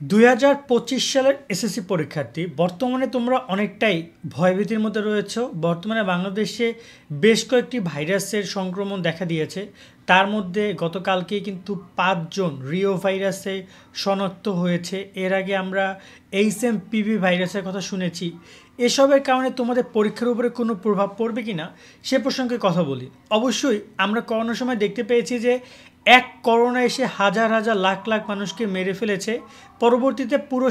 2025 সালের এসএসসি পরীক্ষার্থী বর্তমানে তোমরা অনেকটাই ভয়ভীতির মধ্যে রয়েছো। বর্তমানে বাংলাদেশে বেশ কয়েকটি ভাইরাসের সংক্রমণ দেখা দিয়েছে। তার মধ্যে গতকালকেই কিন্তু 5 জন রিও ভাইরাসে শনাক্ত হয়েছে। এর আগে আমরা এইচএমপিভি ভাইরাসের কথা শুনেছি। এসবের কারণে তোমাদের পরীক্ষার উপরে কোনো প্রভাব পড়বে কি না সে প্রসঙ্গে কথা বলি। অবশ্যই আমরা করোনার সময় দেখতে পেয়েছি যে এক করোনা এসে হাজার হাজার লাখ লাখ মানুষকে মেরে ফেলেছে। পরবর্তীতে পুরো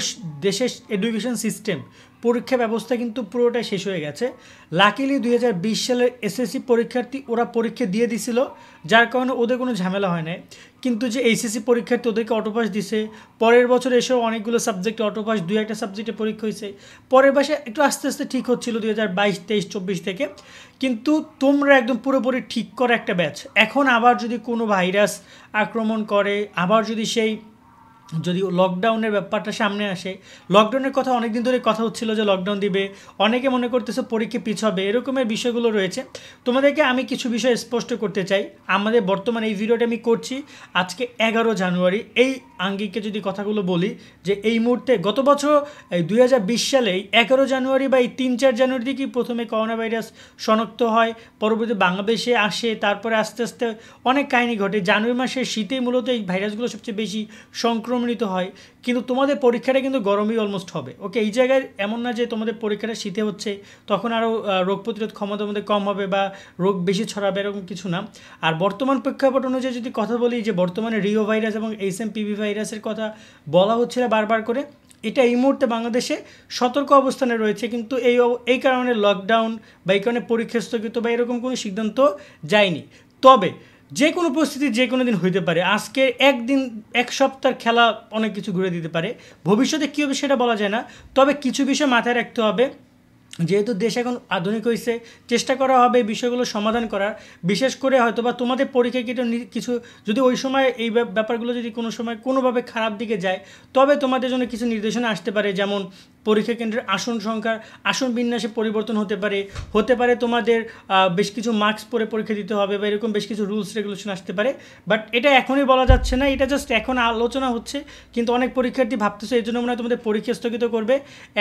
দেশের এডুকেশন সিস্টেম, পরীক্ষা ব্যবস্থা কিন্তু পুরোটাই শেষ হয়ে গেছে। লাকিলি 2020 সালের এসএসসি পরীক্ষার্থী ওরা পরীক্ষা দিয়ে দিছিল, যার কারণে ওদের কোনো ঝামেলা হয় না। কিন্তু যে এইচএসসি পরীক্ষার্থী ওদেরকে অটোপাস দিছে, পরের বছর এসেও অনেকগুলো সাবজেক্টে অটোপাস, 2-1টা সাবজেক্টে পরীক্ষা হয়েছে। পরের বছর একটু আস্তে আস্তে ঠিক হচ্ছিল 2022, 23, 24 থেকে। কিন্তু তোমরা একদম পুরোপুরি ঠিক করা একটা ব্যাচ। এখন আবার যদি কোনো ভাইরাস আক্রমণ করে, আবার যদি লকডাউনের ব্যাপারটা সামনে আসে, লকডাউনের কথা অনেক দিন ধরে কথা হচ্ছিল যে লকডাউন দিবে, অনেকে মনে করতেছে পরীক্ষা পিছাবে, এরকমের বিষয়গুলো রয়েছে। তোমাদেরকে আমি কিছু বিষয় স্পষ্ট করতে চাই। আমাদের বর্তমানে এই ভিডিওটা আমি করছি আজকে 11 জানুয়ারি। এই আঙ্গিকে যদি কথাগুলো বলি যে এই মুহূর্তে গত বছর 2020 সালে 11 জানুয়ারি বা এই 3-4 জানুয়ারি থেকেই প্রথমে করোনা ভাইরাস শনাক্ত হয়, পরবর্তী বাংলাদেশে আসে, তারপরে আস্তে আস্তে অনেক কাহিনী ঘটে। জানুয়ারি মাসের শীতেই মূলত এই ভাইরাসগুলো সবচেয়ে বেশি সংক্রমণিত হয়। কিন্তু তোমাদের পরীক্ষাটা কিন্তু গরমেই অলমোস্ট হবে। ওকে, এই জায়গায় এমন না যে তোমাদের পরীক্ষাটা শীতে হচ্ছে তখন আরও রোগ প্রতিরোধ ক্ষমতার মধ্যে কম হবে বা রোগ বেশি ছড়াবে, এরকম কিছু না। আর বর্তমান প্রেক্ষাপট অনুযায়ী যদি কথা বলি যে বর্তমানে রিও ভাইরাস এবং এইচএমপিভি ভাইরাসের কথা বলা হচ্ছিল বারবার করে, এটা এই মুহূর্তে বাংলাদেশে সতর্ক অবস্থানে রয়েছে। কিন্তু এই কারণে লকডাউন বা এই কারণে পরীক্ষা স্থগিত বা এরকম কোনো সিদ্ধান্ত যায়নি। তবে যে কোনো পরিস্থিতি যে কোনো দিন হইতে পারে। আজকে একদিন, এক সপ্তাহের খেলা অনেক কিছু ঘুরে দিতে পারে। ভবিষ্যতে কী হবে সেটা বলা যায় না। তবে কিছু বিষয় মাথায় রাখতে হবে। যেহেতু দেশ এখন আধুনিক হয়েছে, চেষ্টা করা হবে এই বিষয়গুলো সমাধান করার। বিশেষ করে হয়তো বা তোমাদের পরীক্ষায় কিছু যদি ওই সময় এই ব্যাপারগুলো যদি কোনো সময় কোনোভাবে খারাপ দিকে যায়, তবে তোমাদের জন্য কিছু নির্দেশনা আসতে পারে। যেমন পরীক্ষা কেন্দ্রের আসন সংখ্যা, আসন বিন্যাসে পরিবর্তন হতে পারে তোমাদের বেশ কিছু মার্কস পরে পরীক্ষা দিতে হবে বা এরকম বেশ কিছু রুলস রেগুলেশন আসতে পারে। বাট এটা এখনই বলা যাচ্ছে না, এটা জাস্ট এখন আলোচনা হচ্ছে। কিন্তু অনেক পরীক্ষার্থী ভাবতেছে এই জন্য মনে হয় তোমাদের পরীক্ষা স্থগিত করবে।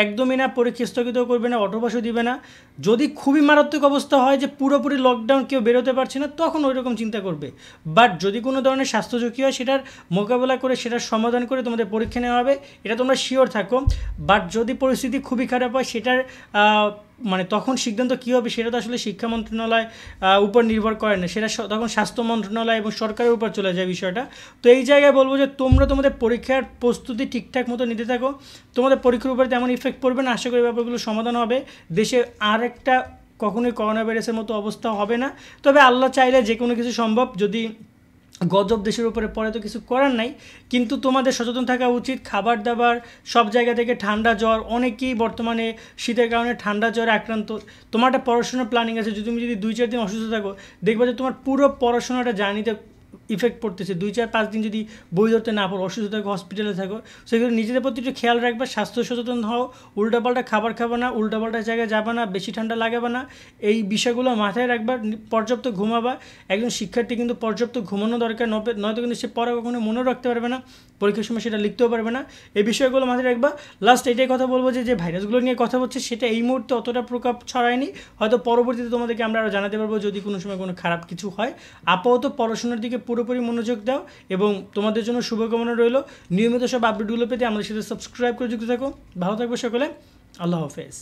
একদমই না, পরীক্ষা স্থগিত করবে না, অটোপাসও দিবে না। যদি খুবই মারাত্মক অবস্থা হয় যে পুরোপুরি লকডাউন, কেউ বেরোতে পারছে না, তখন ওই রকম চিন্তা করবে। বাট যদি কোনো ধরনের স্বাস্থ্য ঝুঁকি হয় সেটার মোকাবেলা করে, সেটার সমাধান করে তোমাদের পরীক্ষা নেওয়া হবে, এটা তোমরা শিওর থাকো। বাট যদি পরিস্থিতি খুবই খারাপ হয় সেটার মানে তখন সিদ্ধান্ত কী হবে সেটা তো আসলে শিক্ষা মন্ত্রণালয় উপর নির্ভর করে না, সেটা তখন স্বাস্থ্য মন্ত্রণালয় এবং সরকারের উপর চলে যায় বিষয়টা। তো এই জায়গায় বলবো যে তোমরা তোমাদের পরীক্ষার প্রস্তুতি ঠিকঠাক মতো নিতে থাকো। তোমাদের পরীক্ষার উপরে তেমন ইফেক্ট পড়বে না, আশা করি ব্যাপারগুলো সমাধান হবে। দেশে আরেকটা কখনোই করোনা ভাইরাসের মতো অবস্থা হবে না। তবে আল্লাহ চাইলে যে কোনো কিছু সম্ভব। যদি গজব দেশের উপরে পড়ে তো কিছু করার নাই। কিন্তু তোমাদের সচেতন থাকা উচিত। খাবার দাবার সব জায়গা থেকে ঠান্ডা জ্বর, অনেকেই বর্তমানে শীতের কারণে ঠান্ডা জ্বরে আক্রান্ত। তোমার একটা পড়াশোনার প্ল্যানিং আছে, যদি তুমি 2-4 দিন অসুস্থ থাকো, দেখবে যে তোমার পুরো পড়াশোনাটা জার্নিতে ইফেক্ট পড়তেছে। 2-4-5 দিন যদি বই ধরতে না পারো, অসুস্থ থাকো, হসপিটালে থাকো, সেগুলো নিজেদের প্রতি একটু খেয়াল রাখবে, স্বাস্থ্য সচেতন হও, উল্টাপাল্টা খাবার খাবে না, উল্টাপাল্টা জায়গায় যাবে না, বেশি ঠান্ডা লাগাবে না, এই বিষয়গুলো মাথায় রাখবা। পর্যাপ্ত ঘুমাবা। একজন শিক্ষার্থী কিন্তু পর্যাপ্ত ঘুমানো দরকার, নয়তো কিন্তু সে পড়া কখনো মনেও রাখতে পারবে না, পরীক্ষার সময় সেটা লিখতেও পারবে না। এই বিষয়গুলো মাথায় রাখবা। লাস্ট এটাই কথা বলবো যে ভাইরাসগুলো নিয়ে কথা হচ্ছে সেটা এই মুহূর্তে অতটা প্রকোপ ছড়ায়নি। হয়তো পরবর্তীতে তোমাদেরকে আমরা আরও জানাতে পারবো যদি কোনো সময় কোনো খারাপ কিছু হয়। আপাতত পড়াশোনার দিকে পুরোপুরি মনোযোগ দাও এবং তোমাদের জন্য শুভকামনা রইল। নিয়মিত সব আপডেটগুলো পেতে আমাদের সাথে সাবস্ক্রাইব করে যুক্ত থাকো। ভালো থাকবে সকলে। আল্লাহ হাফেজ।